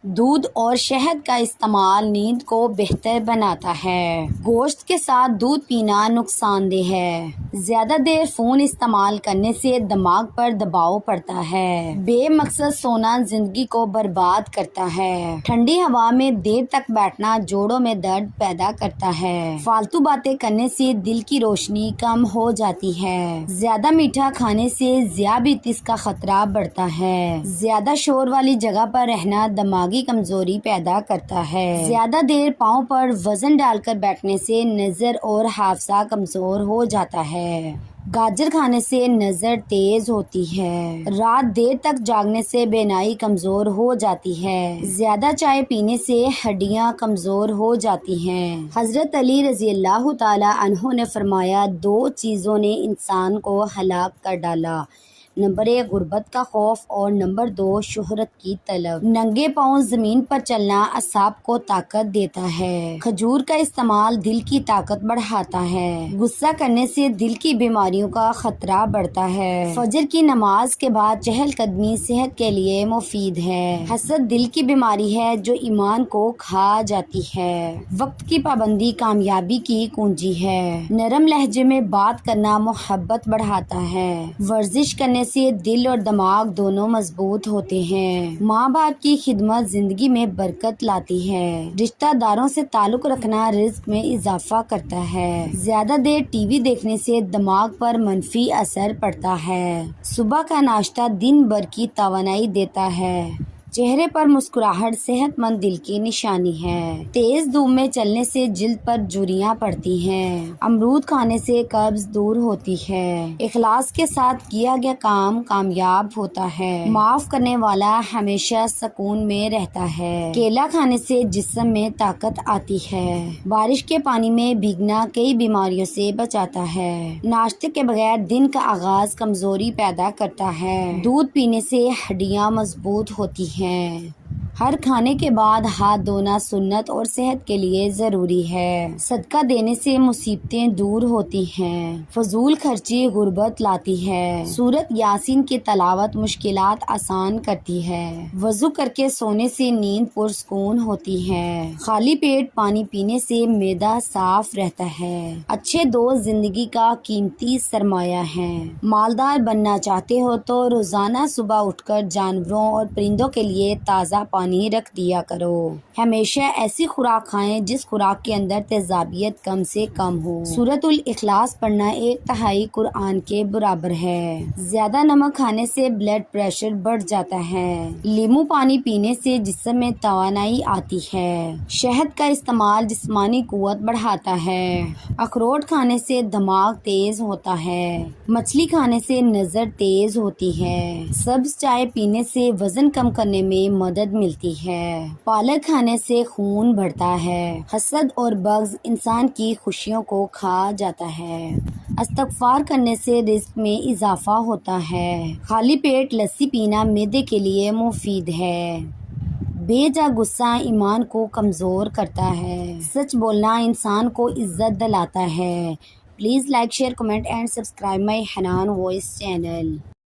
دودھ اور شہد کا استعمال نیند کو بہتر بناتا ہے۔ گوشت کے ساتھ دودھ پینا نقصان دہ ہے۔ زیادہ دیر فون استعمال کرنے سے دماغ پر دباؤ پڑتا ہے۔ بے مقصد سونا زندگی کو برباد کرتا ہے۔ ٹھنڈی ہوا میں دیر تک بیٹھنا جوڑوں میں درد پیدا کرتا ہے۔ فالتو باتیں کرنے سے دل کی روشنی کم ہو جاتی ہے۔ زیادہ میٹھا کھانے سے ذیابیطس کا خطرہ بڑھتا ہے۔ زیادہ شور والی جگہ پر رہنا دماغی کمزوری پیدا کرتا ہے۔ زیادہ دیر پاؤں پر وزن ڈال کر بیٹھنے سے نظر اور حافظہ کمزور ہو جاتا ہے۔ گاجر کھانے سے نظر تیز ہوتی ہے۔ رات دیر تک جاگنے سے بینائی کمزور ہو جاتی ہے۔ زیادہ چائے پینے سے ہڈیاں کمزور ہو جاتی ہیں۔ حضرت علی رضی اللہ تعالی عنہ نے فرمایا، دو چیزوں نے انسان کو ہلاک کر ڈالا، نمبر 1 غربت کا خوف اور نمبر 2 شہرت کی طلب۔ ننگے پاؤں زمین پر چلنا اعصاب کو طاقت دیتا ہے۔ کھجور کا استعمال دل کی طاقت بڑھاتا ہے۔ غصہ کرنے سے دل کی بیماریوں کا خطرہ بڑھتا ہے۔ فجر کی نماز کے بعد چہل قدمی صحت کے لیے مفید ہے۔ حسد دل کی بیماری ہے جو ایمان کو کھا جاتی ہے۔ وقت کی پابندی کامیابی کی کنجی ہے۔ نرم لہجے میں بات کرنا محبت بڑھاتا ہے۔ ورزش کرنے سے دل اور دماغ دونوں مضبوط ہوتے ہیں۔ ماں باپ کی خدمت زندگی میں برکت لاتی ہے۔ رشتہ داروں سے تعلق رکھنا رزق میں اضافہ کرتا ہے۔ زیادہ دیر ٹی وی دیکھنے سے دماغ پر منفی اثر پڑتا ہے۔ صبح کا ناشتہ دن بھر کی توانائی دیتا ہے۔ چہرے پر مسکراہٹ صحت مند دل کی نشانی ہے۔ تیز دھوپ میں چلنے سے جلد پر جھریاں پڑتی ہیں۔ امرود کھانے سے قبض دور ہوتی ہے۔ اخلاص کے ساتھ کیا گیا کام کامیاب ہوتا ہے۔ معاف کرنے والا ہمیشہ سکون میں رہتا ہے۔ کیلا کھانے سے جسم میں طاقت آتی ہے۔ بارش کے پانی میں بھیگنا کئی بیماریوں سے بچاتا ہے۔ ناشتے کے بغیر دن کا آغاز کمزوری پیدا کرتا ہے۔ دودھ پینے سے ہڈیاں مضبوط ہوتی ہیں۔ ہر کھانے کے بعد ہاتھ دھونا سنت اور صحت کے لیے ضروری ہے۔ صدقہ دینے سے مصیبتیں دور ہوتی ہیں۔ فضول خرچی غربت لاتی ہے۔ سورۃ یاسین کی تلاوت مشکلات آسان کرتی ہے۔ وضو کر کے سونے سے نیند پرسکون ہوتی ہے۔ خالی پیٹ پانی پینے سے معدہ صاف رہتا ہے۔ اچھے دوست زندگی کا قیمتی سرمایہ ہیں۔ مالدار بننا چاہتے ہو تو روزانہ صبح اٹھ کر جانوروں اور پرندوں کے لیے تازہ پانی رکھ دیا کرو۔ ہمیشہ ایسی خوراک کھائیں جس خوراک کے اندر تیزابیت کم سے کم ہو۔ سورۃ الاخلاص پڑھنا 1/3 قرآن کے برابر ہے۔ زیادہ نمک کھانے سے بلڈ پریشر بڑھ جاتا ہے۔ لیمو پانی پینے سے جسم میں توانائی آتی ہے۔ شہد کا استعمال جسمانی قوت بڑھاتا ہے۔ اخروٹ کھانے سے دماغ تیز ہوتا ہے۔ مچھلی کھانے سے نظر تیز ہوتی ہے۔ سبز چائے پینے سے وزن کم کرنے میں مدد ملتی ہے۔ پالک کھانے سے خون بڑھتا ہے۔ حسد اور بغض انسان کی خوشیوں کو کھا جاتا ہے۔ استغفار کرنے سے رزق میں اضافہ ہوتا ہے۔ خالی پیٹ لسی پینا معدے کے لیے مفید ہے۔ بے جا غصہ ایمان کو کمزور کرتا ہے۔ سچ بولنا انسان کو عزت دلاتا ہے۔ Please like share comment and subscribe my Hanan voice channel.